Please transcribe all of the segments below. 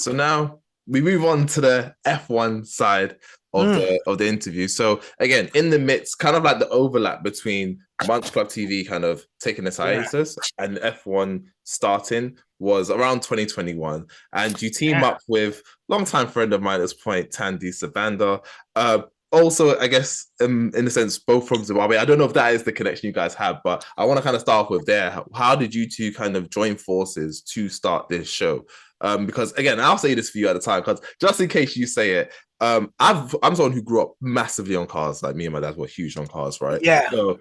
So now we move on to the F1 side of the interview. So again, in the midst, kind of like the overlap between Munch Club TV kind of taking this hiatus and F1 starting was around 2021. And you team up with longtime friend of mine at this point, Thandie Savanda. Also, I guess, in a sense, both from Zimbabwe. I don't know if that is the connection you guys have, but I want to kind of start off with there. How did you two kind of join forces to start this show? Because again, I'll say this for you at the time, because just in case you say it, I'm someone who grew up massively on cars. Like me and my dad were huge on cars, right? Yeah. So,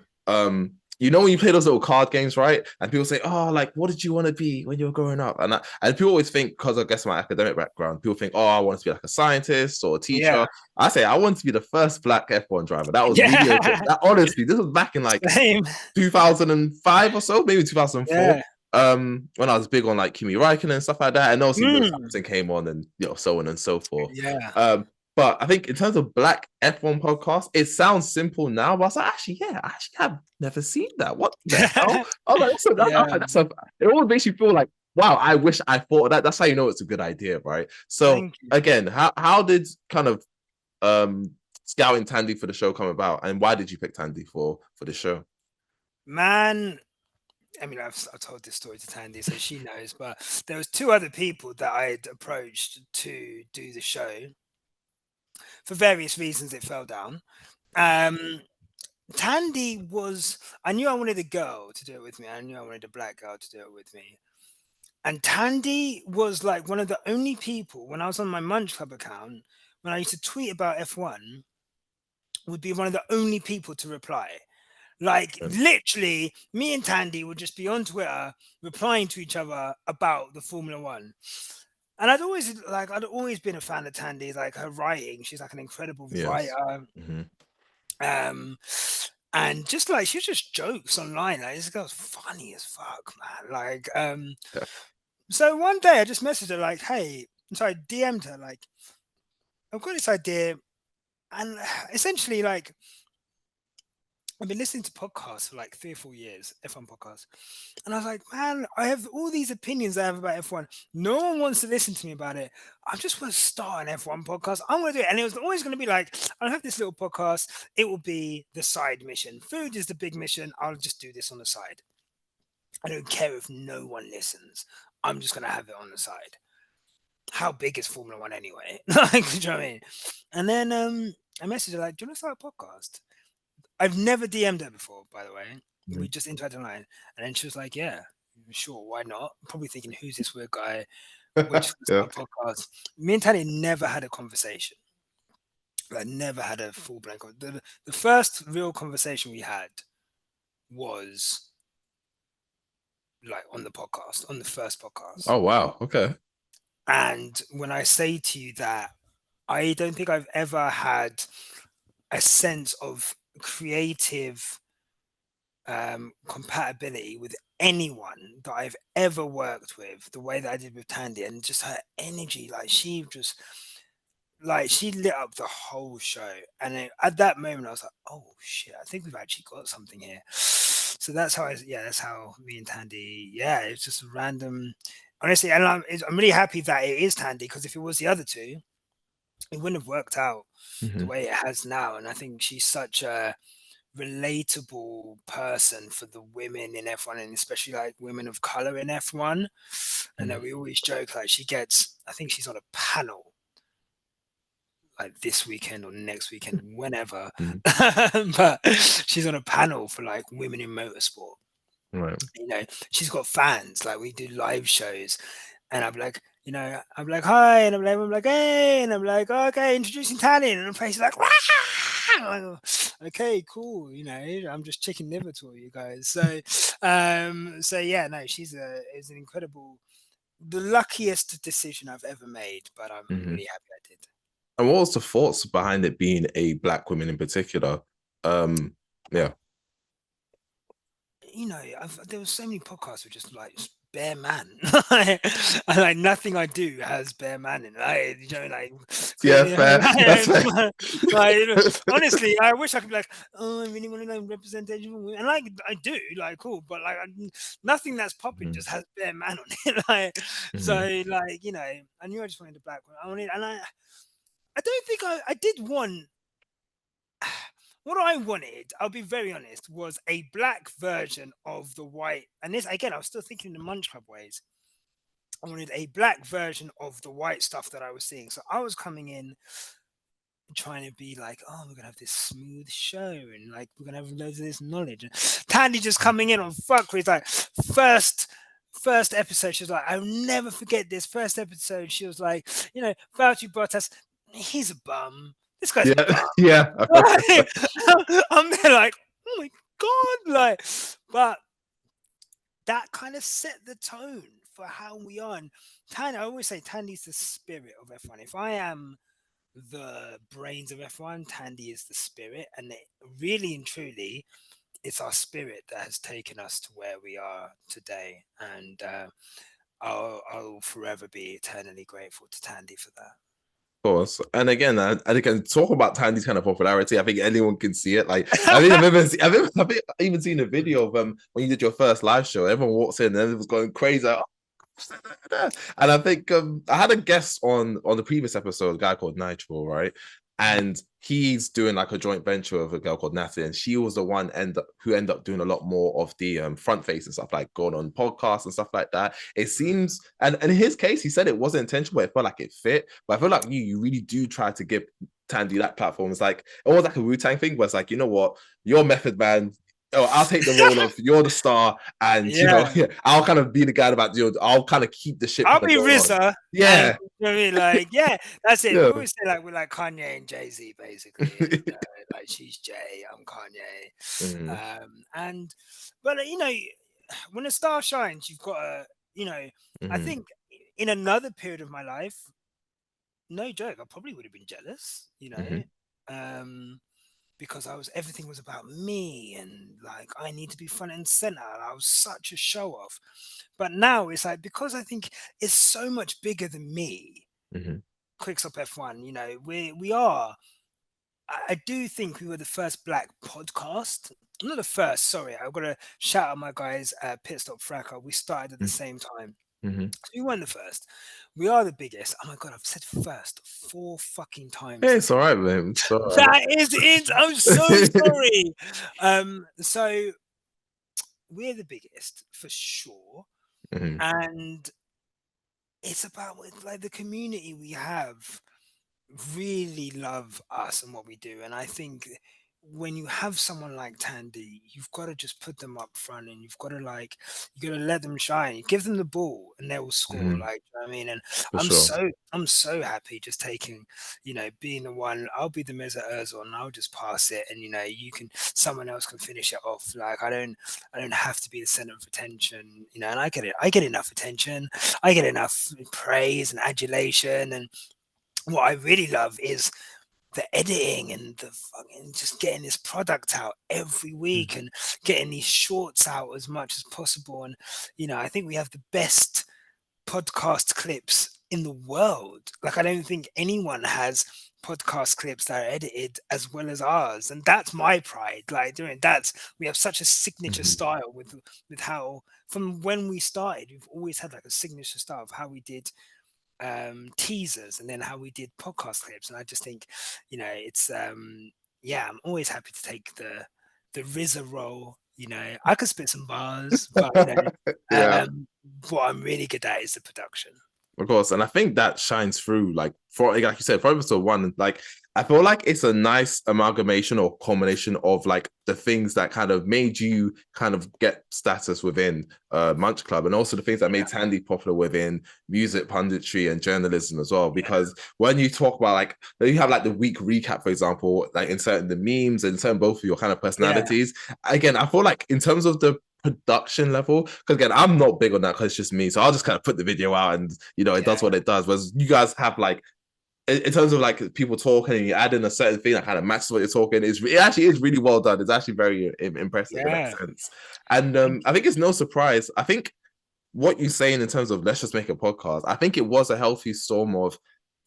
you know, when you play those little card games, right? And people say, "Oh, like, what did you want to be when you were growing up?" And people always think, because I guess my academic background, people think, "Oh, I want to be like a scientist or a teacher." Yeah. I say, I want to be the first black F1 driver. That was really that. Honestly, this was back in like 2005 or so, maybe 2004. Yeah. When I was big on like Kimi Räikkönen and stuff like that, and obviously Lewis Hamilton came on, and so on and so forth. Yeah. But I think in terms of black F1 podcast, it sounds simple now, but I was like, I actually have never seen that. What the hell? I was like, it always makes you feel like, wow, I wish I thought of that. That's how you know it's a good idea, right? So again, how did kind of scouting Thandie for the show come about, and why did you pick Thandie for the show? Man, I mean, I've told this story to Thandie, so she knows. But there was two other people that I had approached to do the show. For various reasons, it fell down. Thandie was. I knew I wanted a girl to do it with me. I knew I wanted a black girl to do it with me. And Thandie was like one of the only people when I was on my Munch Club account, when I used to tweet about F1, would be one of the only people to reply. Like literally, me and Thandie would just be on Twitter replying to each other about the Formula One. And I'd always been a fan of Thandie, like her writing. She's like an incredible writer. And just like she just jokes online. Like this girl's funny as fuck, man. Like, so one day I just messaged her like, hey, I DM'd her like, I've got this idea, and essentially like I've been listening to podcasts for like 3 or 4 years, F1 podcasts. And I was like, man, I have all these opinions I have about F1. No one wants to listen to me about it. I just want to start an F1 podcast. I'm going to do it. And it was always going to be like, I'll have this little podcast. It will be the side mission. Food is the big mission. I'll just do this on the side. I don't care if no one listens. I'm just going to have it on the side. How big is Formula One anyway? Like, do you know what I mean? And then I messaged her like, do you want to start a podcast? I've never DM'd her before, by the way. We just interacted online. And then she was like, yeah, sure, why not? Probably thinking, who's this weird guy? Which podcast? Me and Thandie never had a conversation. I never had a full blank. The first real conversation we had was like on the podcast, on the first podcast. Oh, wow. Okay. And when I say to you that, I don't think I've ever had a sense of creative compatibility with anyone that I've ever worked with the way that I did with Thandie, and just her energy, like she lit up the whole show. And at that moment I was like, oh shit, I think we've actually got something here. So that's how that's how me and Thandie, it's just random, honestly. And I'm really happy that it is Thandie, because if it was the other two, it wouldn't have worked out the way it has now. And I think she's such a relatable person for the women in F1, and especially like women of color in F1. And then we always joke like I think she's on a panel like this weekend or next weekend, whenever. But she's on a panel for like women in motorsport. Right. You know, she's got fans. Like we do live shows, and I'm like, I'm like, hi, and I'm like, hey, and I'm like, okay, introducing Thandie, and the place is like, okay, cool. I'm just chicken liver to all you guys. So, yeah, no, it's an incredible, the luckiest decision I've ever made, but I'm really happy I did. And what was the thoughts behind it being a black woman in particular? Yeah. There were so many podcasts with just like bare man. And like nothing I do has bare man in it. You know, like Yeah, fair. That's fair. like, honestly, I wish I could be like, oh, I really want to know representation, and like I do, like cool, but like nothing that's popping just has bare man on it. Like, so like, you know, I knew I just wanted a black one. I wanted, and I don't think I did want. What I wanted, I'll be very honest, was a black version of the white. And this, again, I was still thinking in the Munch Club ways. I wanted a black version of the white stuff that I was seeing. So I was coming in trying to be like, oh, we're going to have this smooth show and like we're going to have loads of this knowledge. And Thandie just coming in on fuckery. It's like, first episode, she was like, I'll never forget this. First episode, she was like, you know, Valtteri Bottas, he's a bum. This guy's a bum. Yeah. I'm there like, oh my God. Like, but that kind of set the tone for how we are. And Thandie, I always say Thandie's the spirit of F1. If I am the brains of F1, Thandie is the spirit. And really and truly, it's our spirit that has taken us to where we are today. And I'll forever be eternally grateful to Thandie for that. Course. And again, I can talk about Thandie's kind of popularity. I think anyone can see it. Like, I mean, I've even seen a video of when you did your first live show. Everyone walks in and everyone was going crazy. Like, oh. And I think I had a guest on the previous episode, a guy called Nigel, right? And he's doing like a joint venture with a girl called Natalie, and she was the one who ended up doing a lot more of the front face and stuff, like going on podcasts and stuff like that. It seems, and in his case, he said it wasn't intentional, but it felt like it fit. But I feel like you really do try to give Thandie that platform. It's like it was like a Wu-Tang thing, where it's like, you know what, you're Method Man. Oh, I'll take the role of you're the star, and you know, I'll kind of be the guy about you. I'll kind of keep the shit. I'll be RZA. Yeah, and, you know what I mean, like, yeah, that's it. Yeah. We always say like we're like Kanye and Jay-Z, basically. Like she's Jay, I'm Kanye. But you know, when a star shines, you've got to, you know, I think in another period of my life, no joke, I probably would have been jealous, you know. Because everything was about me and like I need to be front and center. I was such a show off. But now it's like, because I think it's so much bigger than me, Quickstop F1, you know, we are. I do think we were the first black podcast. Not the first, sorry. I've got to shout out my guys at Pit Stop Fracas. We started at the same time. We weren't the first. We are the biggest. Oh my God, I've said first 4 fucking times. Hey, it's all right, man. All right. That is it. I'm so sorry. So we're the biggest for sure. And it's about like the community we have really love us and what we do. And I think when you have someone like Thandie, you've got to just put them up front and you've got to like, you got to let them shine. You give them the ball and they will score. Like, you know what I mean? And I'm so happy just taking, you know, being the one. I'll be the Meza Ozil and I'll just pass it, and you know, someone else can finish it off. Like I don't have to be the center of attention, you know. And I get enough attention. I get enough praise and adulation. And what I really love is the editing and the fucking just getting this product out every week and getting these shorts out as much as possible. And, you know, I think we have the best podcast clips in the world. Like, I don't think anyone has podcast clips that are edited as well as ours. And that's my pride. Like doing that, we have such a signature style with how, from when we started, we've always had like a signature style of how we did teasers and then how we did podcast clips. And I just think, you know, it's I'm always happy to take the RZA role. You know, I could spit some bars, but you know, what I'm really good at is the production. Of course, and I think that shines through, like you said, for episode 1, like I feel like it's a nice amalgamation or combination of like the things that kind of made you kind of get status within Munch Club, and also the things that made Thandie popular within music punditry and journalism as well. Because when you talk about like, you have like the week recap, for example, like inserting the memes and inserting both of your kind of personalities. Again, I feel like in terms of the production level, because again, I'm not big on that because it's just me, so I'll just kind of put the video out and you know it does what it does. Whereas you guys have like, in terms of like people talking and you add in a certain thing that kind of matches what you're talking, it actually is really well done. It's actually very impressive in that sense. And I think it's no surprise. I think what you're saying in terms of let's just make a podcast, I think it was a healthy storm of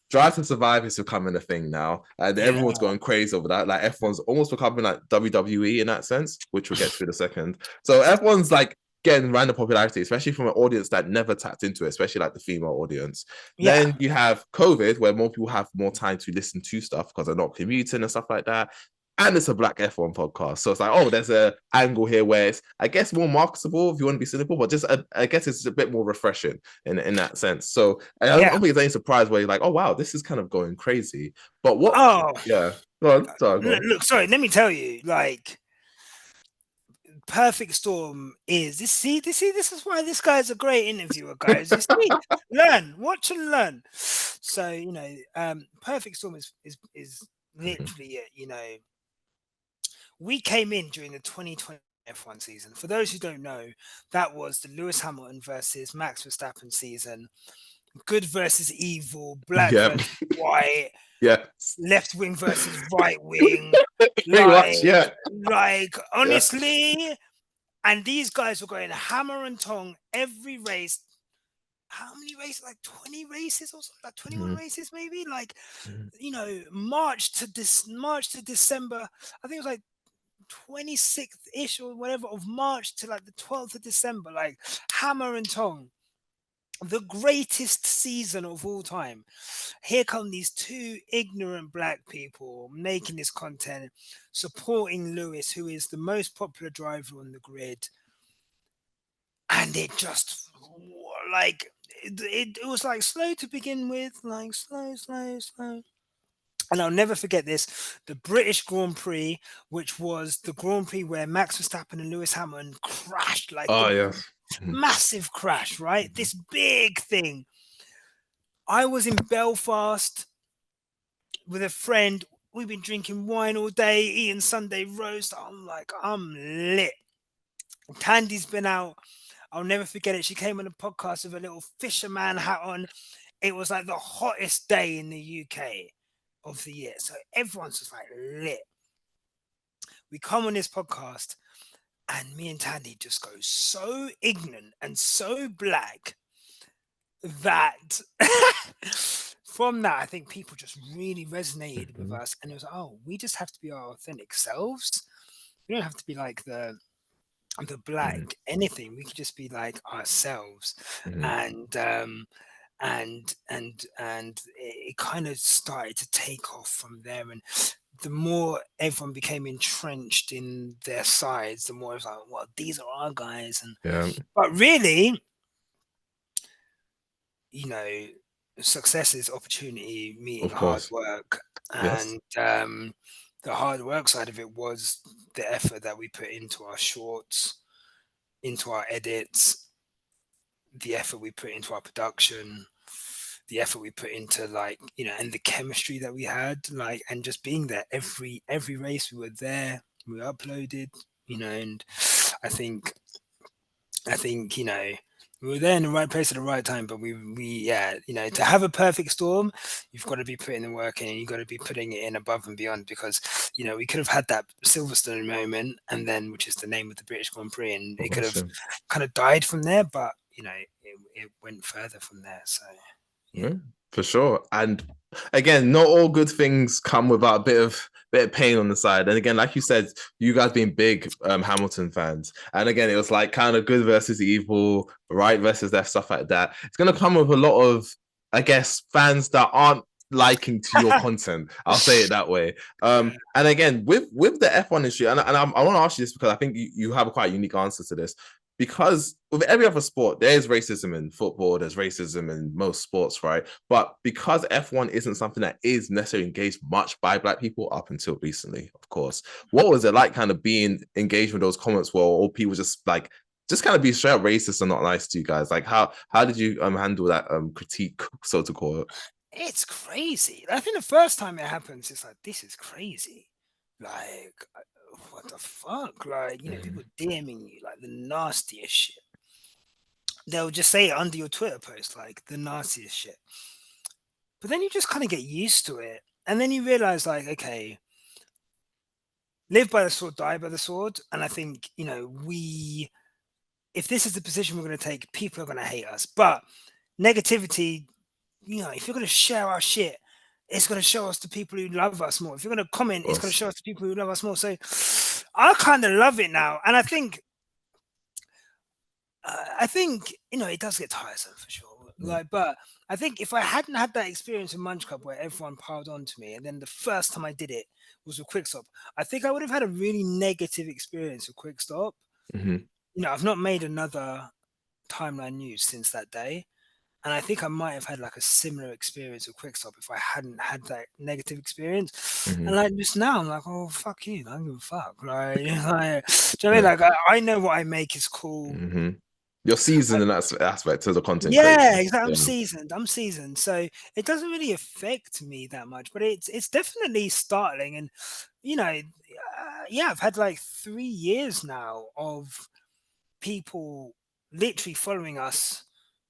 Drive to Survive is becoming a thing now, and everyone's going crazy over that. Like F1's almost becoming like WWE in that sense, which we'll get to in a second. So F1's like getting random popularity, especially from an audience that never tapped into it, especially like the female audience. Then you have COVID, where more people have more time to listen to stuff because they're not commuting and stuff like that. And it's a black F1 podcast. So it's like, oh, there's a angle here where it's, I guess, more marketable if you want to be cynical, but just, I guess it's a bit more refreshing in that sense. So I don't think it's any surprise where you're like, oh, wow, this is kind of going crazy. But what? Oh, yeah. Go on. Sorry, go on. Look, sorry, let me tell you, like, Perfect Storm is this. See, this is why this guy's a great interviewer, guys. You see, learn, watch and learn. So Perfect Storm is literally it. We came in during the 2020 F1 season. For those who don't know, that was the Lewis Hamilton versus Max Verstappen season. Good versus evil, black versus white, left wing versus right wing. Like honestly, and these guys were going hammer and tong every race. How many races? Like 20 races or something, like 21 races, maybe. Like, March to December. I think it was like 26th-ish or whatever of March to like the 12th of December, like hammer and tong. The greatest season of all time. Here come these two ignorant black people making this content, supporting Lewis, who is the most popular driver on the grid. And it just, like, it was like slow to begin with, like slow. And I'll never forget this, the British Grand Prix, which was the Grand Prix where Max Verstappen and Lewis Hamilton crashed, like massive crash, right? This big thing. I was in Belfast with a friend. We've been drinking wine all day, eating Sunday roast. I'm like, I'm lit. Thandie's been out. I'll never forget it. She came on the podcast with a little fisherman hat on. It was like the hottest day in the UK of the year. So everyone's just like lit. We come on this podcast and me and Thandie just go so ignorant and so black that from that, I think people just really resonated with us. And it was like, oh, we just have to be our authentic selves. We don't have to be like the black anything. We could just be like ourselves. And it kind of started to take off from there. And the more everyone became entrenched in their sides, the more it's like, well, these are our guys. And but really, success is opportunity meeting hard work. And the hard work side of it was the effort that we put into our shorts, into our edits, the effort we put into our production, the effort we put into and the chemistry that we had, and just being there every race we were there, we uploaded, and I think we were there in the right place at the right time. But to have a perfect storm, you've got to be putting the work in, and you've got to be putting it in above and beyond, because we could have had that Silverstone moment, and then, which is the name of the British Grand Prix, and it could have kind of died from there, but it went further from there. So for sure. And again, not all good things come without a bit of pain on the side. And again, like you said, you guys being big Hamilton fans, and again, it was like kind of good versus evil, right versus left, stuff like that. It's going to come with a lot of, I guess, fans that aren't liking to your content. I'll say it that way. And again, with the F1 industry, and I want to ask you this because I think you have a quite unique answer to this. Because with every other sport, there's racism in football, there's racism in most sports, right? But because F1 isn't something that is necessarily engaged much by Black people up until recently, of course, what was it like kind of being engaged with those comments where all people just kind of be straight up racist and not nice to you guys? Like, how did you handle that critique, so to call it? It's crazy. I think the first time it happens, it's like, this is crazy. Like, what the fuck? Like, people DMing you like the nastiest shit. They'll just say it under your Twitter post, like the nastiest shit. But then you just kind of get used to it. And then you realize, like, okay, live by the sword, die by the sword. And I think, we if this is the position we're going to take, people are going to hate us. But negativity, you know, if you're going to share our shit, it's going to show us the people who love us more. If you're going to comment, it's going to show us the people who love us more. So I kind of love it now. And I think, you know, it does get tiresome for sure. Like, but I think if I hadn't had that experience in Munch Club where everyone piled on to me, and then the first time I did it was with Quickstop, I think I would have had a really negative experience with Quickstop. Mm-hmm. You know, I've not made another timeline news since that day. And I think I might have had like a similar experience with Quickstop if I hadn't had that negative experience. Mm-hmm. And like just now, I'm like, oh fuck you, I don't give a fuck. Like, do you know what I mean? Like I know what I make is cool. Mm-hmm. You're seasoned in that aspect of the content Yeah, creation. exactly. I'm seasoned. So it doesn't really affect me that much, but it's definitely startling. And you know, yeah, I've had like 3 years now of people literally following us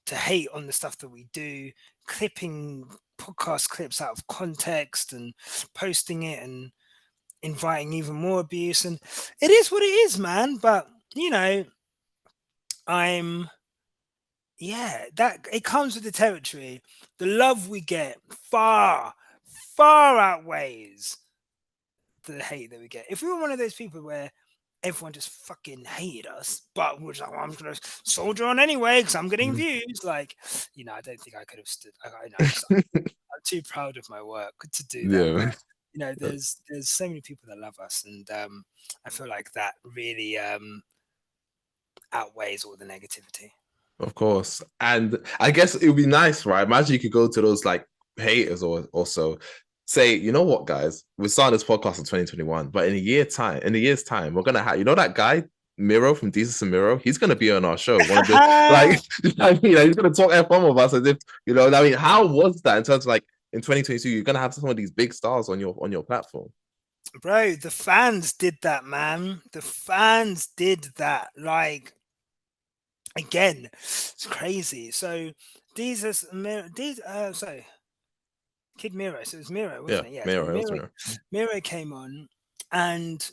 to hate on the stuff that we do, clipping podcast clips out of context and posting it and inviting even more abuse. And it is what it is, man. But you know, I'm that it comes with the territory. The love we get far, far outweighs the hate that we get. If we were one of those people where everyone just fucking hated us, but we're just like, well, I'm gonna soldier on anyway because I'm getting views. Like, you know, I don't think I could have stood. I'm too proud of my work to do that. But you know, there's so many people that love us, and I feel like that really outweighs all the negativity. Of course. And I guess it would be nice, right? Imagine you could go to those like haters or also say, you know what, guys, we're starting this podcast in 2021, but in a year's time, we're gonna have, you know, that guy Mero from Desus and Mero, he's gonna be on our show. One of the like, I mean, he's gonna talk F1 with us as if, you know, I mean, how was that in terms of like in 2022, you're gonna have some of these big stars on your platform. Bro, the fans did that, man. The fans did that. Like, again, it's crazy. So these are sorry, Kid Mero. So it was Mero, wasn't it? Yeah. So Mero came on, and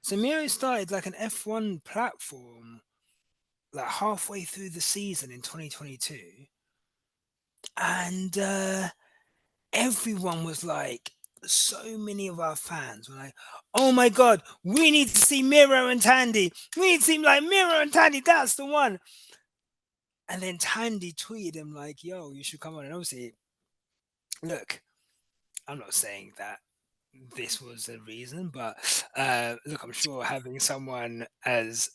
so Mero started like an F1 platform like halfway through the season in 2022, and everyone was like, so many of our fans were like, oh my god, we need to see Mero and Thandie. We need to see like Mero and Thandie, that's the one. And then Thandie tweeted him like, yo, you should come on. And obviously, look, I'm not saying that this was the reason, but look, I'm sure having someone as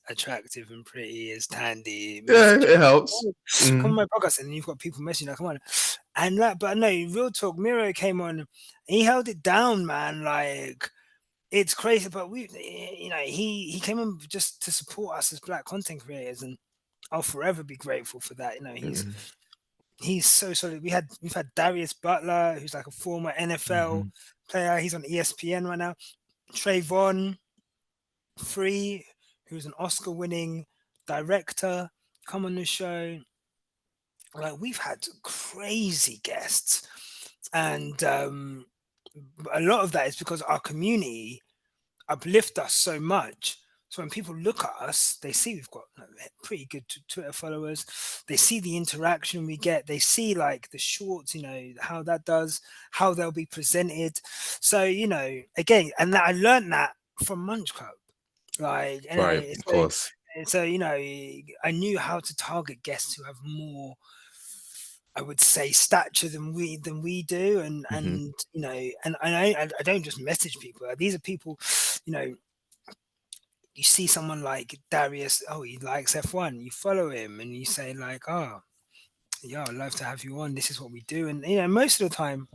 attractive and pretty as Thandie, Yeah, it helps. Come on my podcast, and you've got people messaging like, come on. And that, but no, real talk, Mero came on, he held it down, man. Like, it's crazy, but we, you know, he came on just to support us as Black content creators, and I'll forever be grateful for that. You know, he's so solid. We've had Darius Butler, who's like a former NFL player. He's on ESPN right now. Trayvon Free, who's an Oscar-winning director, come on the show. Like, we've had crazy guests, and a lot of that is because our community uplift us so much. So when people look at us, they see we've got pretty good Twitter followers. They see the interaction we get. They see like the shorts, you know, how that does, how they'll be presented. So, you know, again, and I learned that from Munch Club. Like, Right, of course. So, you know, I knew how to target guests who have more, I would say, stature than we do, and you know, and I don't just message people. These are people, you know. You see someone like Darius, oh, he likes F1. You follow him and you say like, oh, yeah, I'd love to have you on. This is what we do, and you know, most of the time,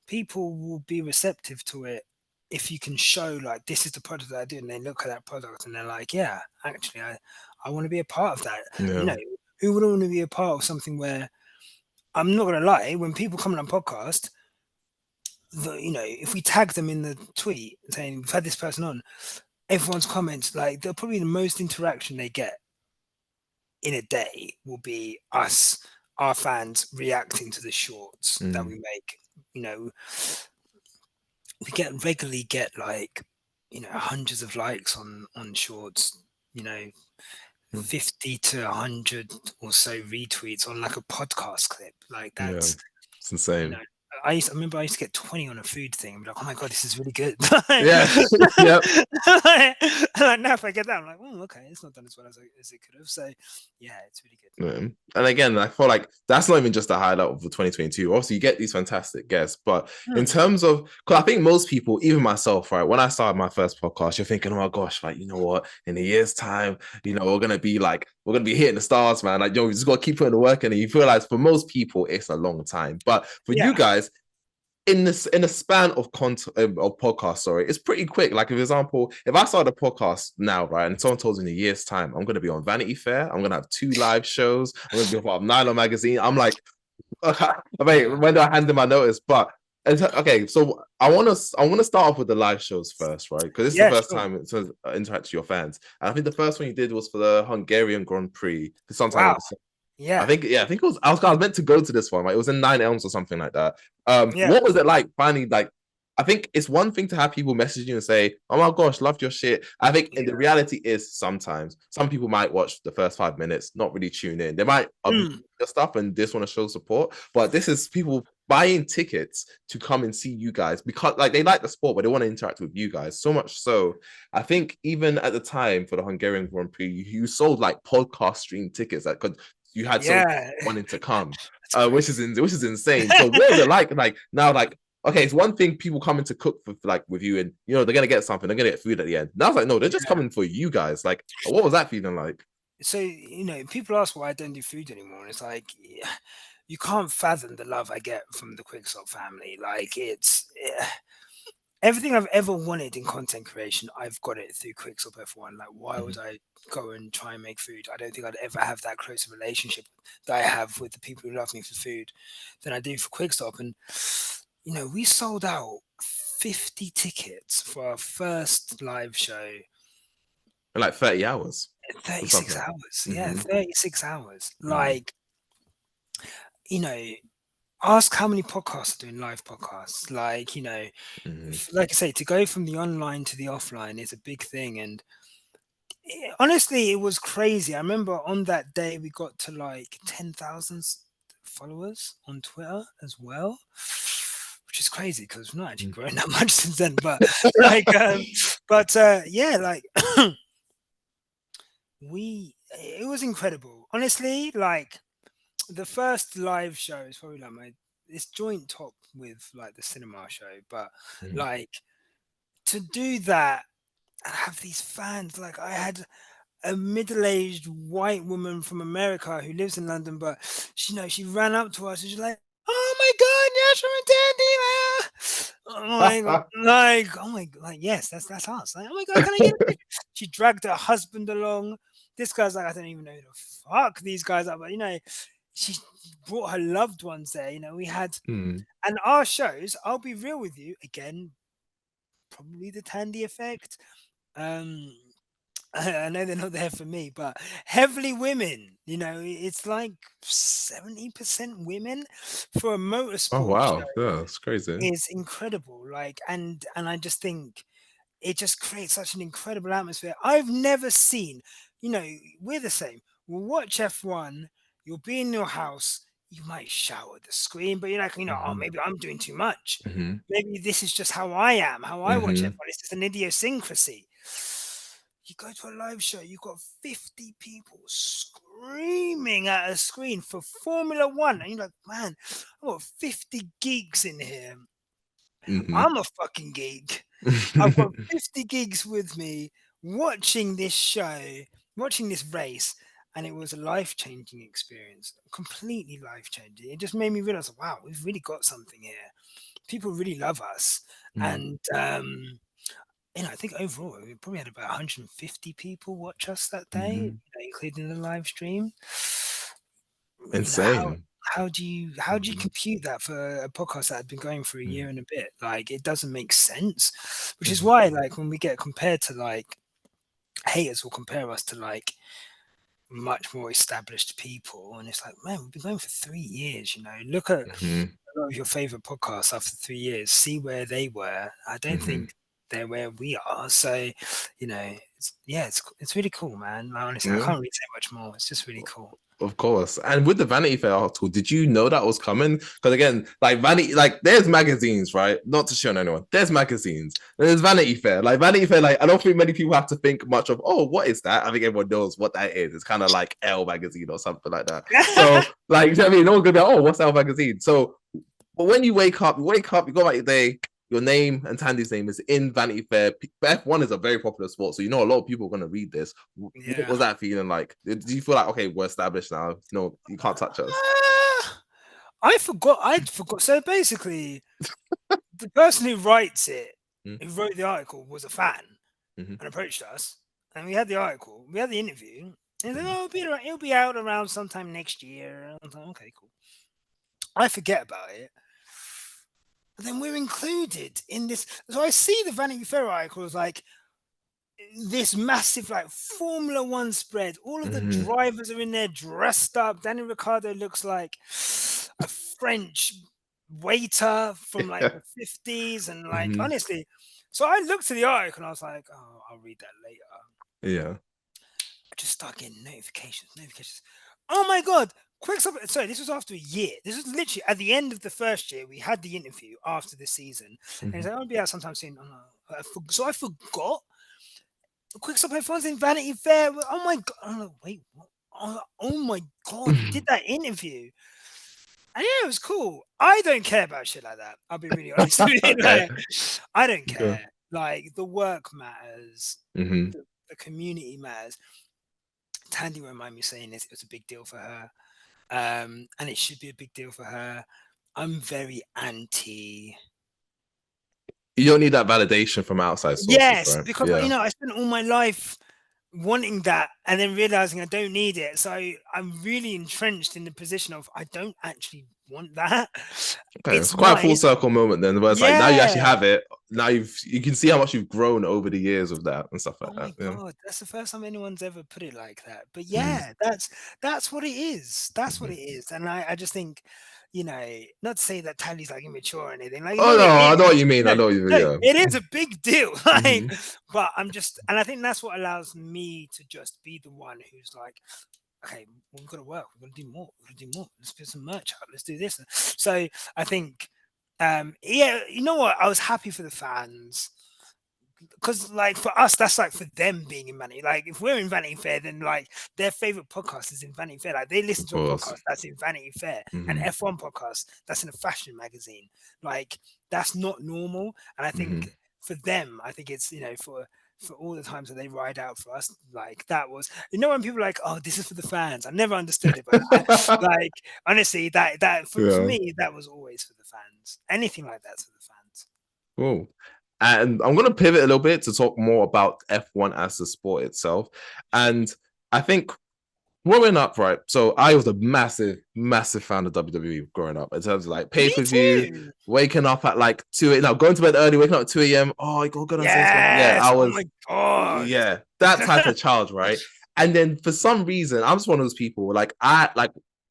people will be receptive to it if you can show like this is the product that I do, and they look at that product and they're like, yeah, actually, I want to be a part of that. Yeah. You know, who wouldn't want to be a part of something where, I'm not gonna lie, when people come on a podcast, you know, if we tag them in the tweet saying we've had this person on, everyone's comments, like they're probably the most interaction they get in a day will be us, our fans reacting to the shorts that we make. You know, we regularly get like, you know, hundreds of likes on shorts 50 to 100 or so retweets on like a podcast clip. Like Yeah, that's, it's insane. I remember I used to get 20 on a food thing. I'm like, oh my God, this is really good. Yeah, yep. Like, now if I get that, I'm like, oh, okay, it's not done as well as it could have. So yeah, it's really good. And again, I feel like that's not even just a highlight of the 2022. Obviously, you get these fantastic guests, but in terms of, because I think most people, even myself, right, when I started my first podcast, you're thinking, oh my gosh, like, you know what, in a year's time, we're gonna be hitting the stars, man. Like, we just gotta keep putting the work in. And you feel like for most people, it's a long time, but for you guys, in a span of content of podcast, sorry, it's pretty quick. Like, for example, if I start a podcast now, right, and someone tells me in a year's time, I'm gonna be on Vanity Fair, I'm gonna have 2 live shows, I'm gonna be part of Nylon magazine. I'm like, wait, when do I hand in my notice? But okay, so I want to start off with the live shows first, right? Because this is the first time to interact with your fans. And I think the first one you did was for the Hungarian Grand Prix. Sometime I think it was. I was meant to go to this one. Like, it was in Nine Elms or something like that. What was it like finally? Like, I think it's one thing to have people message you and say, "Oh my gosh, loved your shit." I think the reality is sometimes some people might watch the first 5 minutes, not really tune in. They might your stuff and just want to show support, but this is people buying tickets to come and see you guys because like they like the sport, but they want to interact with you guys. So much so, I think even at the time for the Hungarian Grand Prix, you sold like podcast stream tickets that could. You had someone wanting to come, which is insane. So what was it like now, like, okay, it's one thing people coming to cook for like with you, and they're gonna get something, they're gonna get food at the end. Now it's like, no, they're just coming for you guys. Like, what was that feeling like? So people ask why I don't do food anymore, and it's like, you can't fathom the love I get from the Quickstop family. Like, it's everything I've ever wanted in content creation, I've got it through Quickstop F1. Like, why would I go and try and make food? I don't think I'd ever have that close a relationship that I have with the people who love me for food than I do for Quickstop. And, we sold out 50 tickets for our first live show. In like 30 hours. 36 hours. Yeah, 36 hours. Like, ask how many podcasts are doing live podcasts. Like, like I say, to go from the online to the offline is a big thing. And honestly, it was crazy. I remember on that day we got to like 10,000 followers on Twitter as well, which is crazy because we've not actually grown that much since then. But like, yeah, like it was incredible. Honestly, like, the first live show is probably like it's joint top with like the cinema show, but like, to do that and have these fans, like, I had a middle-aged white woman from America who lives in London, but she ran up to us and she's like, "Oh my God, Nyasha and Thandie!" Oh my God, like, oh my God, like, yes, that's us. Like, oh my God, can I get a picture? She dragged her husband along. This guy's like, I don't even know who the fuck these guys are, but she brought her loved ones there. We had, and our shows, I'll be real with you, again, probably the Thandie effect. I know they're not there for me, but heavily women. It's like 70% women for a Oh motorsport show. wow, yeah, that's crazy. Is incredible. Like, and I just think it just creates such an incredible atmosphere. I've never seen. We're the same. We'll watch F1. You'll be in your house. You might shout at the screen, but you're like, oh, maybe I'm doing too much. Maybe this is just how I am, how I watch F1. It's just an idiosyncrasy. You go to a live show, you've got 50 people screaming at a screen for Formula One. And you're like, man, I've got 50 geeks in here. I'm a fucking geek. I've got 50 geeks with me watching this show, watching this race. And it was a life-changing experience, completely life-changing. It just made me realize, wow, we've really got something here. People really love us. And, I think overall we probably had about 150 people watch us that day, including the live stream. Insane. How do you compute that for a podcast that had been going for a year and a bit? Like, it doesn't make sense. Which is why, like, when we get compared to, like, haters will compare us to like much more established people, and it's like, man, we've been going for 3 years. Look at a lot of your favorite podcasts after 3 years. See where they were. I don't think they're where we are. So, you know, it's really cool, man. Like, honestly, I can't really say much more. It's just really cool. Of course. And with the Vanity Fair article, did you know that was coming? Because again, like Vanity, like there's magazines, right? Not to show anyone. There's magazines. There's Vanity Fair. Like Vanity Fair, like I don't think many people have to think much of, oh, what is that? I think everyone knows what that is. It's kind of like Elle magazine or something like that. So, like, you know what I mean? No one's gonna be like, oh, what's Elle magazine? So, but when you wake up, you go about your day, your name and Thandie's name is in Vanity Fair. F1 is a very popular sport, so you know a lot of people are going to read this. What was that feeling like? Did you feel like, okay, we're established now? No, you can't touch us. I forgot. So basically, the person who writes it, who wrote the article, was a fan and approached us, and we had the article, we had the interview, and then it'll be out around sometime next year. I was like, okay, cool. I forget about it. But then we're included in this. So I see the Vanity Fair article as like this massive like Formula One spread. All of the drivers are in there dressed up. Danny Ricciardo looks like a French waiter from like the 50s. And like, honestly, so I looked at the article and I was like, oh, I'll read that later. Yeah. I just start getting notifications. Oh my God. Quickstop. Sorry, this was after a year. This was literally at the end of the first year. We had the interview after the season. And he's like, I'll be out sometime soon. Oh, no. So I forgot. Quickstop F1's in Vanity Fair. Oh my God. I'm like, wait, what? Oh my God. You did that interview. And yeah, it was cool. I don't care about shit like that. I'll be really honest with you. Like, I don't care. Okay. Like, the work matters. The community matters. Thandie won't mind me saying this. It was a big deal for her. And it should be a big deal for her. I'm very anti. You don't need that validation from outside sources, yes, right? because you know, I spent all my life wanting that and then realizing I don't need it. So I'm really entrenched in the position of I don't actually want that. Okay, it's quite a full circle moment then, where it's like now you actually have it. Now you can see how much you've grown over the years of that and stuff like that. Oh my God, that's the first time anyone's ever put it like that. But yeah, that's what it is. That's what it is. And I just think, you know, not to say that Thandie's like immature or anything. Like, oh no, I know what you mean. I know what you mean. Yeah. It is a big deal. Like, but I'm just, and I think that's what allows me to just be the one who's like, okay, we've got to work. We've got to do more. Let's put some merch out. Let's do this. So I think, yeah, you know what? I was happy for the fans. Because like for us, that's like for them being in Vanity. Like if we're in Vanity Fair, then like their favorite podcast is in Vanity Fair. Like they listen to a podcast that's in Vanity Fair, an F1 podcast that's in a fashion magazine. Like that's not normal. And I think for them, I think it's, you know, for all the times that they ride out for us, like that was, you know, when people are like, oh, this is for the fans. I never understood it, but like honestly, that for me, that was always for the fans. Anything like that's for the fans. Cool. And I'm going to pivot a little bit to talk more about F1 as the sport itself. And I think growing up, right? So I was a massive, massive fan of WWE growing up in terms of like pay-per-view, waking up at like 2 now going to bed early, waking up at 2 a.m. Oh, I got good on yeah, I was, oh my God. Yeah, that type of child, right? And then for some reason, I'm just one of those people, like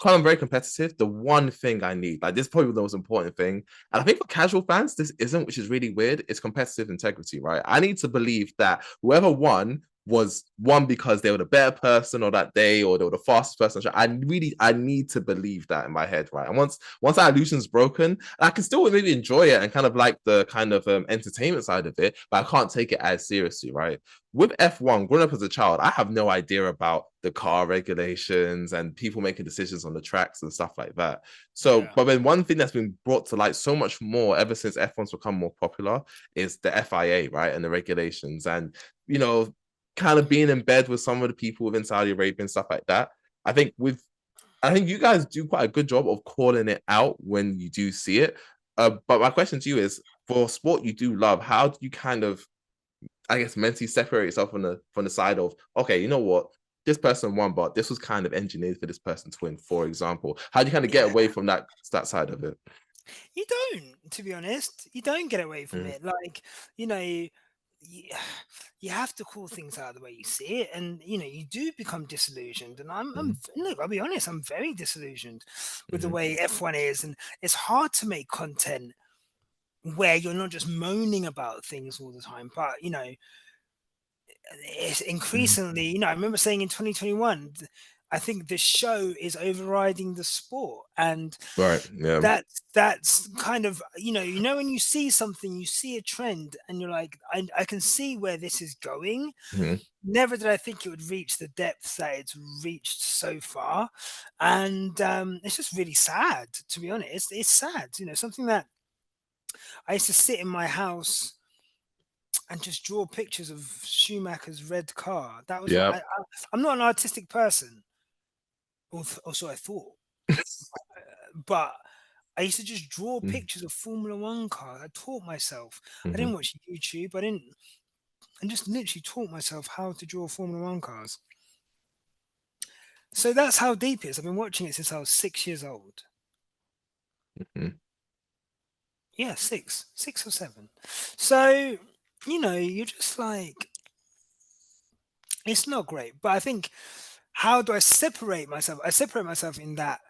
I'm very competitive. The one thing I need, like this is probably the most important thing. And I think for casual fans, this isn't, which is really weird. It's competitive integrity, right? I need to believe that whoever won was won because they were the better person or that day, or they were the fastest person. I need to believe that in my head, right? And once that illusion's broken, I can still maybe enjoy it and kind of like the kind of entertainment side of it, but I can't take it as seriously, right? With F1, growing up as a child, I have no idea about the car regulations and people making decisions on the tracks and stuff like that. So, but then one thing that's been brought to light so much more ever since F1's become more popular is the FIA, right? And the regulations, and, you know, kind of being in bed with some of the people within Saudi Arabia and stuff like that. I think you guys do quite a good job of calling it out when you do see it. But my question to you is, for sport you do love, how do you kind of, I guess, mentally separate yourself from the side of, okay, you know what, this person won, but this was kind of engineered for this person to win, for example? How do you kind of get away from that side of it? You don't, to be honest. You don't get away from it. Like, you know, you have to call things out the way you see it, and you know, you do become disillusioned. And I'm look, I'll be honest, I'm very disillusioned with the way F1 is, and it's hard to make content where you're not just moaning about things all the time, but it's increasingly, I remember saying in 2021, I think the show is overriding the sport, and Right. Yeah. that's kind of when you see something, you see a trend, and you're like, I can see where this is going. Mhm. Never did I think it would reach the depths that it's reached so far, and it's just really sad, to be honest. It's sad, something that I used to sit in my house and just draw pictures of Schumacher's red car. That was what Yeah. I'm not an artistic person, or so I thought. But I used to just draw pictures of Formula One cars. I taught myself. I Mm-hmm. didn't watch YouTube. I just literally taught myself how to draw Formula One cars. So that's how deep it is. I've been watching it since I was 6 years old. Mm-hmm. Yeah, six or seven. So, you're just like, it's not great. But I think, how do I separate myself? I separate myself in that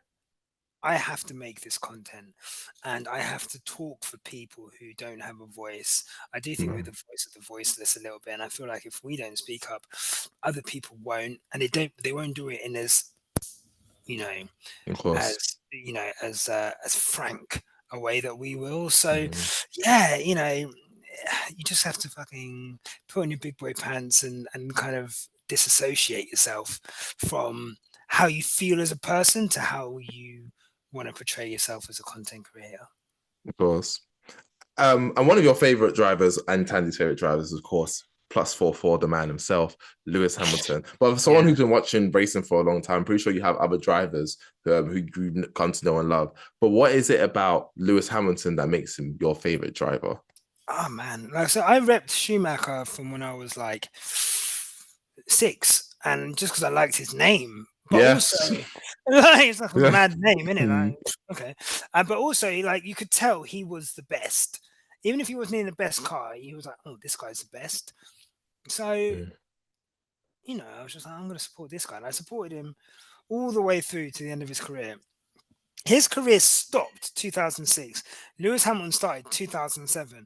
I have to make this content, and I have to talk for people who don't have a voice. I do think we're the voice of the voiceless a little bit, and I feel like if we don't speak up, other people won't, and they won't do it in you know Of course. as frank a way that we will. So Mm-hmm. yeah, you just have to fucking put on your big boy pants and kind of disassociate yourself from how you feel as a person to how you want to portray yourself as a content creator. Of course. And one of your favorite drivers and Thandie's favorite drivers, of course, +44, the man himself, Lewis Hamilton. But for someone Yeah. who's been watching racing for a long time, I'm pretty sure you have other drivers who you come to know and love. But what is it about Lewis Hamilton that makes him your favorite driver? Oh man, like so I repped Schumacher from when I was like 6, and just because I liked his name, but also Yes. like, it's like a Yeah. mad name, isn't it? Mm. Like, okay, but also like you could tell he was the best, even if he wasn't in the best car. He was like, oh, this guy's the best. So I was just like, I'm going to support this guy, and I supported him all the way through to the end of his career. His career stopped 2006. Lewis Hamilton started 2007.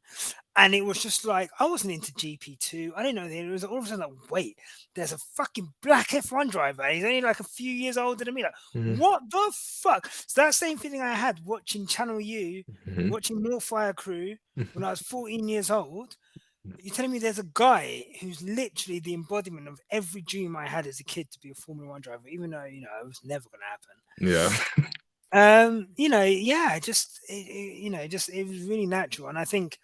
And it was just like, I wasn't into GP2. I didn't know that. It was all of a sudden like, wait, there's a fucking black F1 driver. And he's only like a few years older than me. Like, Mm-hmm. what the fuck? So that same feeling I had watching Channel U, Mm-hmm. watching More Fire Crew when I was 14 years old. You're telling me there's a guy who's literally the embodiment of every dream I had as a kid to be a Formula One driver, even though, it was never going to happen. Yeah. Yeah, it was really natural. And I think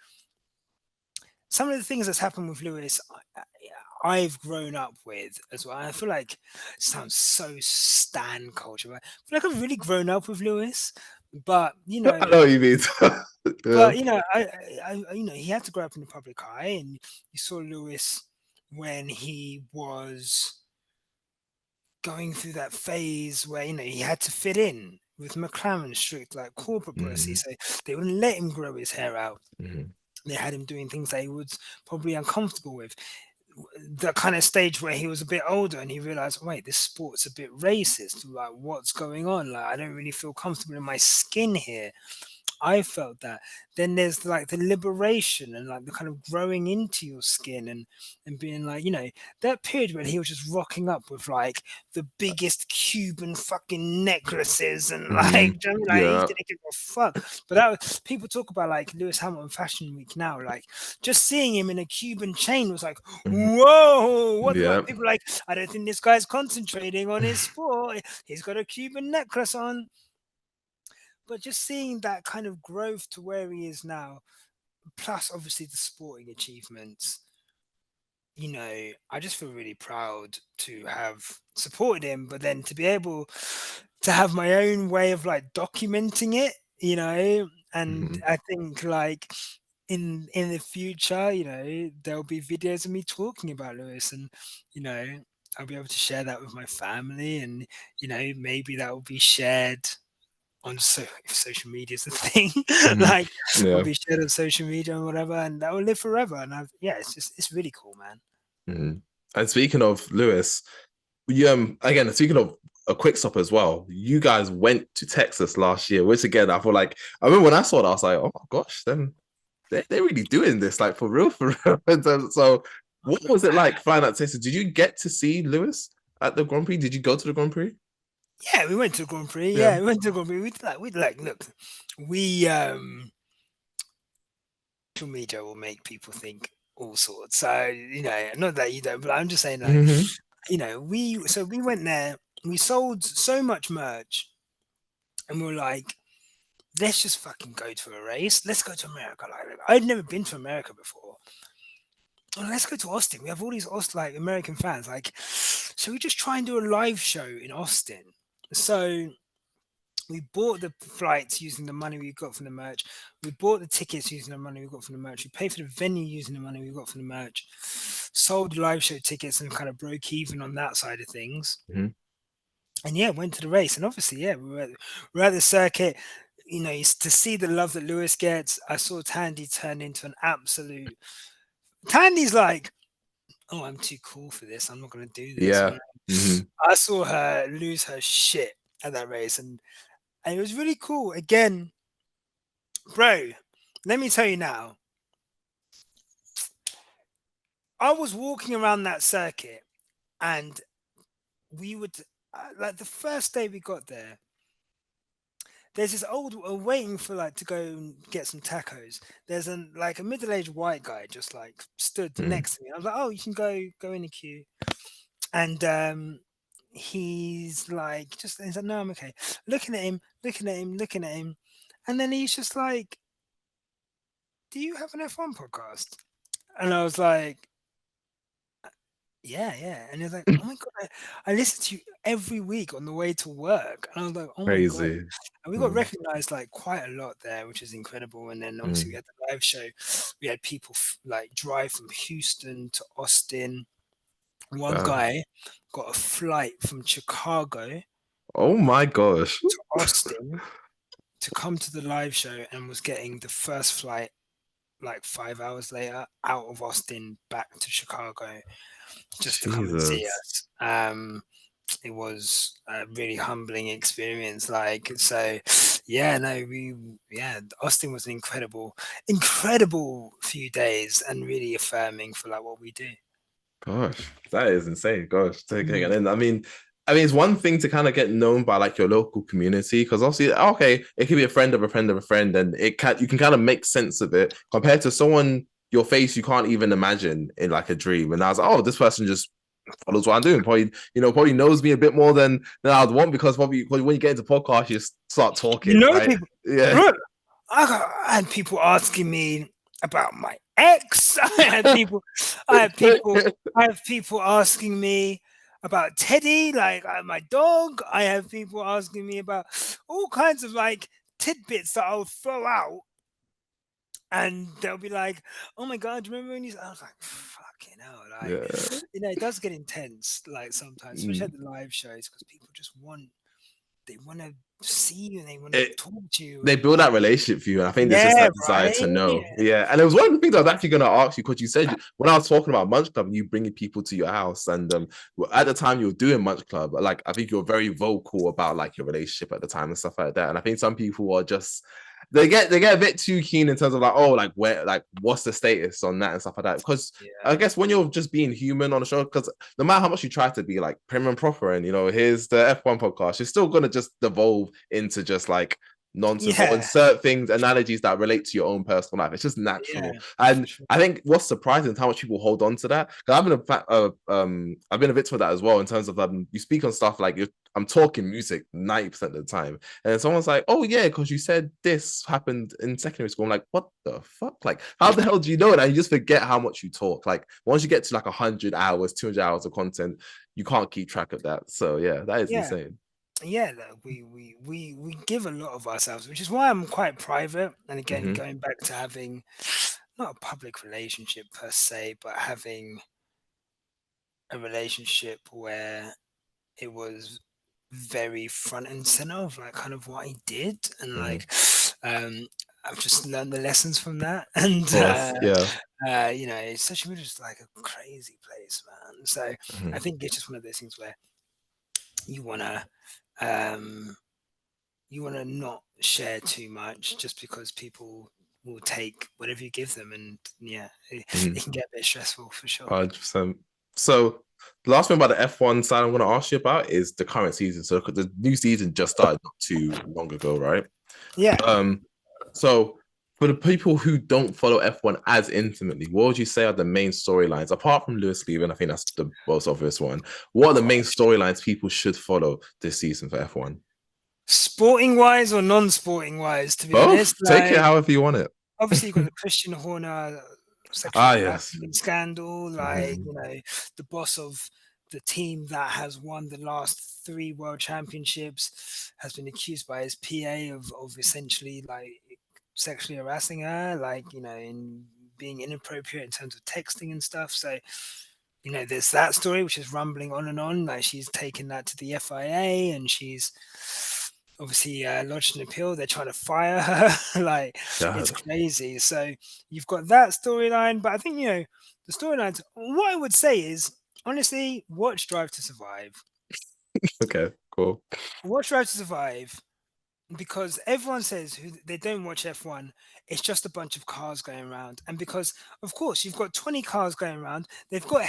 some of the things that's happened with Lewis, I've grown up with as well. I feel like it sounds so stan culture, but I feel like I've really grown up with Lewis. But I know what you mean. Yeah. he had to grow up in the public eye, and you saw Lewis when he was going through that phase where he had to fit in with McLaren strict like corporate policy, so they wouldn't let him grow his hair out. Mm-hmm. They had him doing things that he was probably uncomfortable with. The kind of stage where he was a bit older and he realized, wait, this sport's a bit racist. Like, what's going on? Like, I don't really feel comfortable in my skin here. I felt that. Then there's like the liberation and like the kind of growing into your skin and being like, that period when he was just rocking up with like the biggest Cuban fucking necklaces and like, do you know what I mean? Like, he Yeah. didn't give a fuck. But that was, people talk about like Lewis Hamilton Fashion Week now, like just seeing him in a Cuban chain was like, whoa, what the Yeah. fuck? People are like, I don't think this guy's concentrating on his sport. He's got a Cuban necklace on. But just seeing that kind of growth to where he is now, plus obviously the sporting achievements, I just feel really proud to have supported him, but then to be able to have my own way of like documenting it, and I think like in the future, there'll be videos of me talking about Lewis, and I'll be able to share that with my family, and maybe that will be shared on if social media is a thing, like will Yeah. be shared on social media and whatever, and that will live forever. And it's really cool, man. And speaking of Lewis, again, speaking of a quick stop as well, you guys went to Texas last year, which again, I feel like I remember when I saw that, I was like, oh my gosh, then they're really doing this, like for real, for real. So what was it like flying out to Texas? Did you get to see Lewis at the Grand Prix? Did you go to the Grand Prix? Yeah, we went to the Grand Prix. Yeah. Yeah, we went to the Grand Prix. We'd like, look, we social media will make people think all sorts. So, not that you don't, but I'm just saying, like, we went there, we sold so much merch, and we were like, let's just fucking go to a race. Let's go to America. Like, I'd never been to America before. Oh, let's go to Austin. We have all these like American fans. Like, so we just try and do a live show in Austin. So we bought the flights using the money we got from the merch. We bought the tickets using the money we got from the merch. We paid for the venue using the money we got from the merch. Sold the live show tickets and kind of broke even on that side of things. And yeah, went to the race. And obviously, yeah, we're at the circuit. To see the love that Lewis gets. I saw Thandie turn into an absolute. Thandie's like, oh, I'm too cool for this. I'm not going to do this. Yeah. I saw her lose her shit at that race, and it was really cool. Again, bro, let me tell you now. I was walking around that circuit, and we would like the first day we got there. There's this old waiting for like to go and get some tacos. There's a middle-aged white guy just like stood next to me. I was like, oh, you can go in the queue, and he's like, he's like, no, I'm okay. Looking at him, and then he's just like, do you have an F1 podcast? And I was like, yeah. And he's like, oh my God, I listen to you every week on the way to work. And I was like, oh my God. Crazy. And we got recognized like quite a lot there, which is incredible. And then obviously we had the live show. We had people like drive from Houston to Austin. One guy got a flight from Chicago. Oh my gosh. To Austin to come to the live show and was getting the first flight like 5 hours later out of Austin back to Chicago just to come and see us. It was a really humbling experience. Austin was an incredible few days and really affirming for like what we do. Gosh, that is insane. Gosh, and I mean, it's one thing to kind of get known by like your local community because obviously, okay, it could be a friend of a friend of a friend, and you can kind of make sense of it compared to someone your face you can't even imagine in like a dream. And I was like, oh, this person just follows what I'm doing. Probably knows me a bit more than I'd want because probably when you get into podcasts, you start talking. Right? People, look, I had people asking me about my ex. I have people asking me about Teddy, like my dog. I have people asking me about all kinds of like tidbits that I'll throw out, and they'll be like, "Oh my God, do you remember when you?" I was like, "Fucking hell!" Like, it does get intense, like sometimes, especially at the live shows, because people just want to see you and they want to talk to you. They build that relationship for you, and I think there's just that desire to know. Yeah, and it was one of the things I was actually going to ask you because you said when I was talking about Munch Club, you bringing people to your house, and at the time you were doing Munch Club, like I think you were very vocal about like your relationship at the time and stuff like that. And I think some people are just they get a bit too keen in terms of like, oh, like where, like what's the status on that and stuff like that. Because I guess when you're just being human on a show, because no matter how much you try to be like prim and proper, and here's the F1 podcast, you're still gonna just devolve into just like nonsense or insert things, analogies that relate to your own personal life. It's just natural. And I think what's surprising is how much people hold on to that. Because I've been a victim of that as well in terms of you speak on stuff like I'm talking music 90% of the time, and someone's like, "Oh yeah, because you said this happened in secondary school." I'm like, "What the fuck? Like, how the hell do you know that?" And you just forget how much you talk. Like, once you get to like 100 hours, 200 hours of content, you can't keep track of that. So yeah, that is insane. Yeah, we give a lot of ourselves, which is why I'm quite private. And again, going back to having not a public relationship per se, but having a relationship where it was very front and center of like kind of what I did, and like I've just learned the lessons from that. And social media is like a crazy place, man. So I think it's just one of those things where you wanna not share too much just because people will take whatever you give them, and yeah, it can get a bit stressful for sure. 100%. So the last thing about the F1 side I'm going to ask you about is the current season. So the new season just started not too long ago, right? Yeah. So for the people who don't follow F1 as intimately, what would you say are the main storylines apart from Lewis leaving? I think that's the most obvious one. What are the main storylines people should follow this season for F1? Sporting wise or non-sporting wise, to be honest, Both. Take it however you want it. Obviously you've got the Christian Horner sexual Yes. harassment scandal, like the boss of the team that has won the last 3 world championships has been accused by his PA of essentially like sexually harassing her, like in being inappropriate in terms of texting and stuff. So there's that story which is rumbling on and on. Like she's taken that to the FIA and she's obviously lodged an appeal. They're trying to fire her. Like it's crazy. So you've got that storyline, but I think the storylines. What I would say is honestly, watch Drive to Survive. Okay, cool. Watch Drive to Survive because everyone says they don't watch F1. It's just a bunch of cars going around, and because of course you've got 20 cars going around, they've got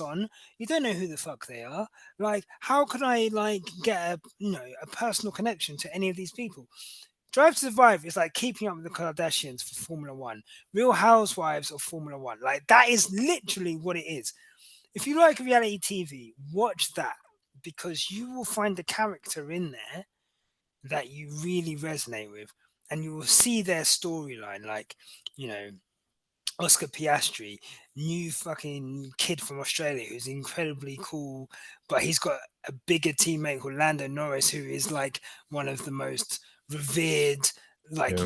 on, you don't know who the fuck they are. Like, how could I like get a personal connection to any of these people? Drive to Survive is like keeping up with the Kardashians for Formula One, Real Housewives of Formula One. Like that is literally what it is. If you like reality TV, watch that because you will find a character in there that you really resonate with, and you will see their storyline. Like, Oscar Piastri, new fucking kid from Australia who's incredibly cool, but he's got a bigger teammate called Lando Norris, who is like one of the most revered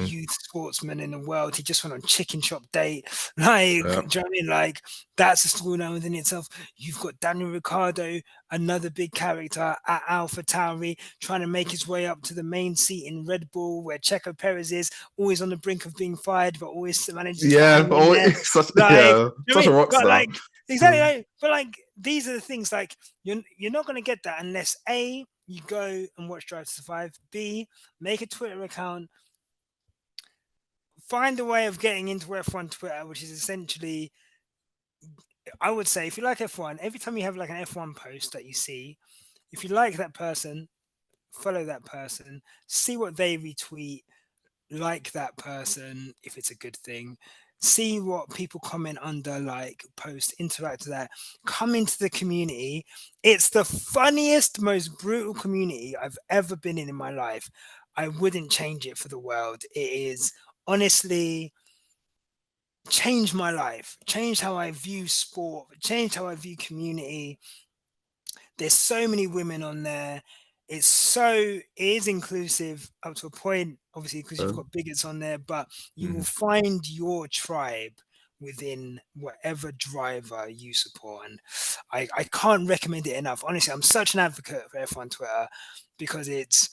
youth sportsmen in the world. He just went on Chicken Shop Date. Like, do you know what I mean? Like, that's a storyline within itself. You've got Daniel Ricciardo, another big character at Alpha Tauri, trying to make his way up to the main seat in Red Bull, where Checo Perez is, always on the brink of being fired, but always manages to hang in there. Such a rock star. Like, exactly. Like, but like, these are the things. Like, you're not going to get that unless A, you go and watch Drive to Survive. B, make a Twitter account. Find a way of getting into F1 Twitter, which is essentially, I would say, if you like F1, every time you have like an F1 post that you see, if you like that person, follow that person, see what they retweet, like that person if it's a good thing, see what people comment under like post, interact with that, come into the community. It's the funniest, most brutal community I've ever been in my life. I wouldn't change it for the world. It is honestly changed my life, changed how I view sport, changed how I view community. There's so many women on there. It is inclusive up to a point, obviously, because you've got bigots on there, but you will find your tribe within whatever driver you support. And I can't recommend it enough. Honestly, I'm such an advocate for F1 Twitter because it's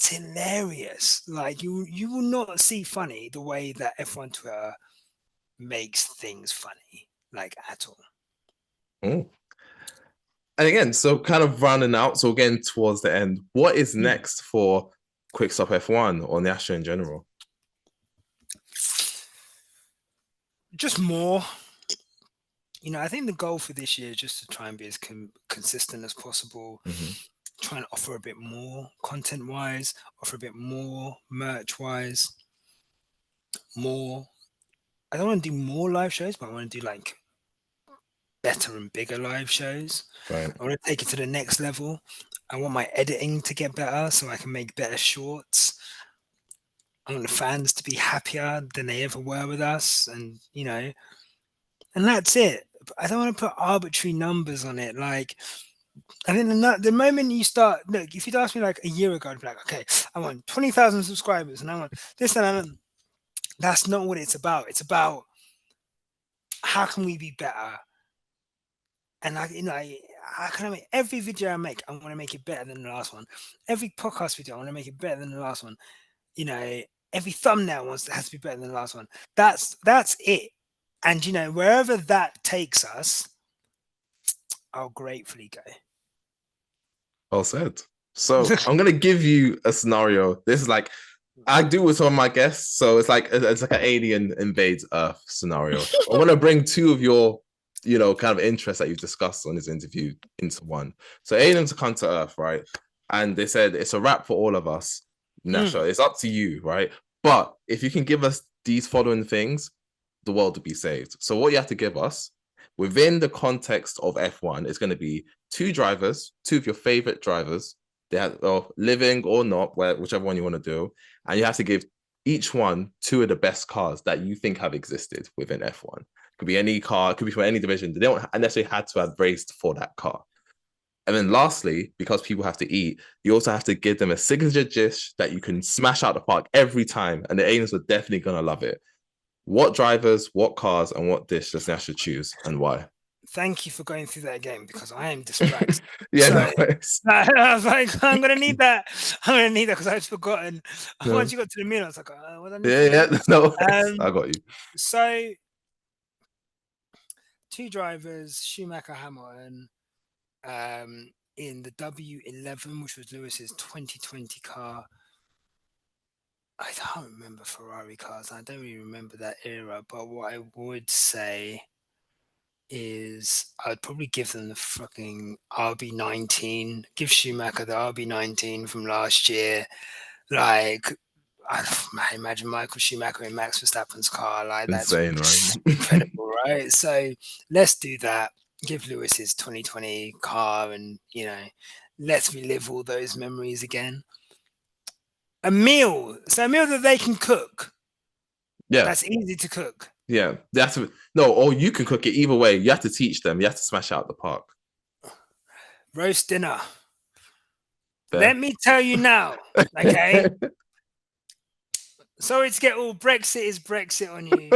hilarious. Like you will not see funny the way that F1 Twitter makes things funny, like at all. And again, so kind of rounding out, so again towards the end, what is next for Quickstop F1 or Nyasha in general? Just more. I think the goal for this year is just to try and be as consistent as possible. Try and offer a bit more content-wise, offer a bit more merch-wise, more. I don't want to do more live shows, but I want to do like better and bigger live shows. Right. I want to take it to the next level. I want my editing to get better so I can make better shorts. I want the fans to be happier than they ever were with us, and and that's it. I don't want to put arbitrary numbers on it. Like, I think the moment you start, look, if you'd asked me like a year ago, I'd be like, okay, I want 20,000 subscribers and I want this and that. That's not what it's about. It's about how can we be better? And how can I make every video I make? I want to make it better than the last one. Every podcast video, I want to make it better than the last one. Every thumbnail has to be better than the last one. That's it. And wherever that takes us, I'll gratefully go. Well said. So I'm gonna give you a scenario. This is like I do with some of my guests, so it's like an alien invades Earth scenario. I want to bring two of your, kind of interests that you've discussed on this interview into one. So aliens come to Earth, right? And they said it's a wrap for all of us. Nyasha, it's up to you, right? But if you can give us these following things, the world will be saved. So what you have to give us within the context of F1 is going to be two drivers, two of your favorite drivers. They have living or not, whichever one you want to do, and you have to give each one two of the best cars that you think have existed within F1. It could be any car, it could be from any division. They don't necessarily had to have raced for that car. And then lastly, because people have to eat, you also have to give them a signature dish that you can smash out the park every time, and the aliens are definitely gonna love it. What drivers, what cars, and what dish does Nyasha choose, and why? Thank you for going through that again because I am dyspraxic. Yeah, so, no worries. I was like, I'm gonna need that. I'm gonna need that because I'd forgotten. No. Once you got to the meal, I was like, what I need Yeah, no worries. I got you. So, two drivers, Schumacher, Hamilton, in the W11, which was Lewis's 2020 car. I don't remember Ferrari cars. I don't really remember that era. But what I would say is I'd probably give them the fucking RB19. Give Schumacher the RB19 from last year. Like, I imagine Michael Schumacher in Max Verstappen's car. Like, that's insane, right? incredible, right? So let's do that. Give Lewis his 2020 car, and let's relive all those memories again. A meal, so a meal that they can cook. Yeah, that's easy to cook. Yeah, they have to. No, or you can cook it. Either way, you have to teach them. You have to smash out the park. Roast dinner. Fair. Let me tell you now, okay? Sorry to get all Brexit is Brexit on you,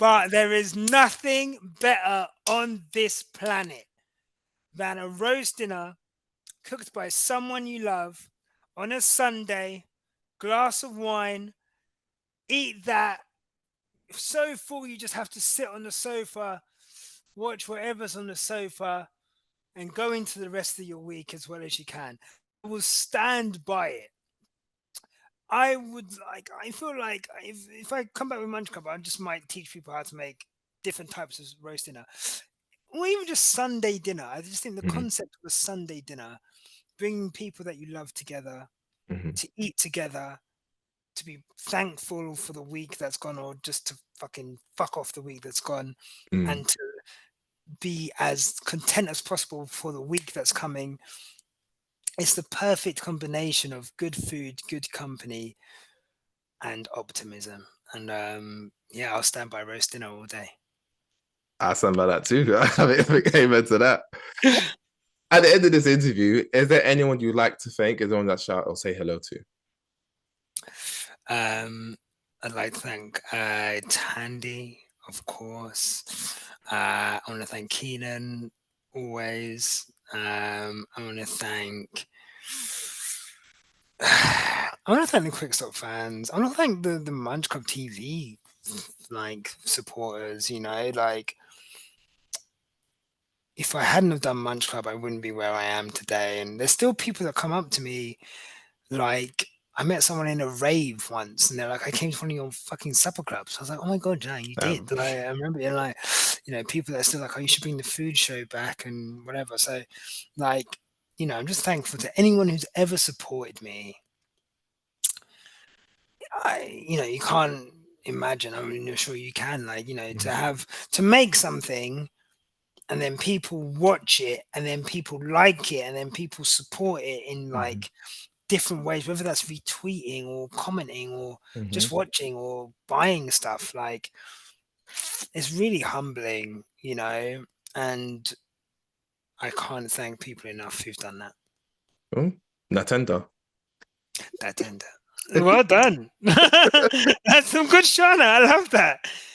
but there is nothing better on this planet than a roast dinner cooked by someone you love on a Sunday, glass of wine, eat that. So full you just have to sit on the sofa, watch whatever's on the sofa, and go into the rest of your week as well as you can. I will stand by it. I feel like if I come back with Munch Club, I just might teach people how to make different types of roast dinner. Or even just Sunday dinner. I just think the concept of a Sunday dinner, bringing people that you love together to eat together, to be thankful for the week that's gone, or just to fucking fuck off the week that's gone, and to be as content as possible for the week that's coming. It's the perfect combination of good food, good company, and optimism. And yeah, I'll stand by roast dinner all day. I stand by that too. I amen to that. At the end of this interview, is there anyone you'd like to thank? Is there anyone that shout or say hello to? I'd like to thank Thandie, of course. I want to thank Keenan, always. I want to thank the Quickstop fans. I want to thank the Munch Club TV supporters. If I hadn't have done Munch Club, I wouldn't be where I am today. And there's still people that come up to me I met someone in a rave once, and they're like, "I came to one of your fucking supper clubs." I was like, "Oh my god, yeah, you did!" I remember being people that are still like, "Oh, you should bring the food show back," and whatever. So, I'm just thankful to anyone who's ever supported me. You can't imagine. I'm sure you can. To make something, and then people watch it, and then people like it, and then people support it in different ways, whether that's retweeting or commenting or just watching or buying stuff. It's really humbling, and I can't thank people enough who've done that. Natenda. Well done. That's some good Shana. I love that.